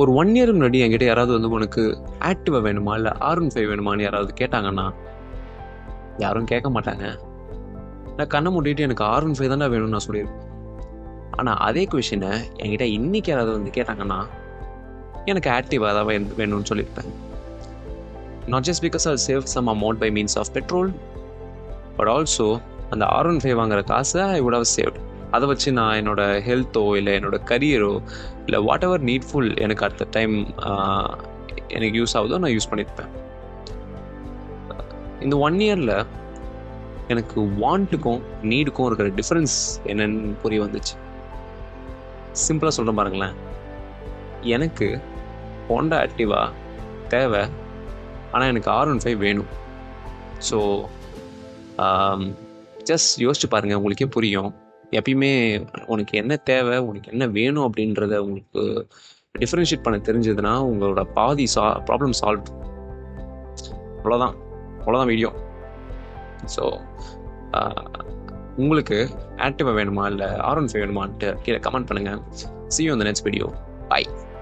ஒரு 1 இயர் முன்னாடி என்கிட்ட யாராவது வந்து உனக்கு ஆக்டிவா வேணுமா இல்லை R15 வேணுமான்னு யாராவது கேட்டாங்கன்னா யாரும் கேட்க மாட்டாங்க. நான் கண்ணை மூடிட்டு எனக்கு R15 தானே வேணும்னு நான் சொல்லியிருப்பேன். ஆனால் அதே கொஷினை என்கிட்ட இன்னைக்கு யாராவது வந்து கேட்டாங்கன்னா எனக்கு ஆக்டிவாக தான் வேணும்னு சொல்லியிருப்பேன். Not just because I save some amount by means of petrol, but also அந்த R15 வாங்குற காசை ஐ வுட் ஹவ் சேவ்ட். அதை வச்சு நான் என்னோட ஹெல்த்தோ இல்லை என்னோட கரியரோ இல்லை வாட் எவர் நீட்ஃபுல் எனக்கு அட் த டைம் எனக்கு யூஸ் ஆகுதோ நான் யூஸ் பண்ணியிருப்பேன். இந்த 1 இயரில் எனக்கு வாண்ட்டுக்கும் நீடுக்கும் இருக்கிற டிஃப்ரென்ஸ் என்னன்னு புரிய வந்துச்சு. சிம்பிளாக சொல்கிறேன் பாருங்களேன். எனக்கு ஹோண்டா ஆக்டிவா தேவை, ஆனால் எனக்கு R15 வேணும். ஸோ ஜஸ்ட் யோசிச்சு பாருங்கள், உங்களுக்கே புரியும். எப்பயுமே உனக்கு என்ன தேவை, உனக்கு என்ன வேணும் அப்படின்றத உங்களுக்கு டிஃப்ரென்ஷியேட் பண்ண தெரிஞ்சதுன்னா உங்களோட பாதி ப்ராப்ளம் சால்வ். அவ்வளோதான் வீடியோ. ஸோ உங்களுக்கு ஆக்டிவா வேணுமா இல்லை R15 வேணுமான்ட்டு கீழே கமெண்ட் பண்ணுங்கள். See you on the next video. Bye.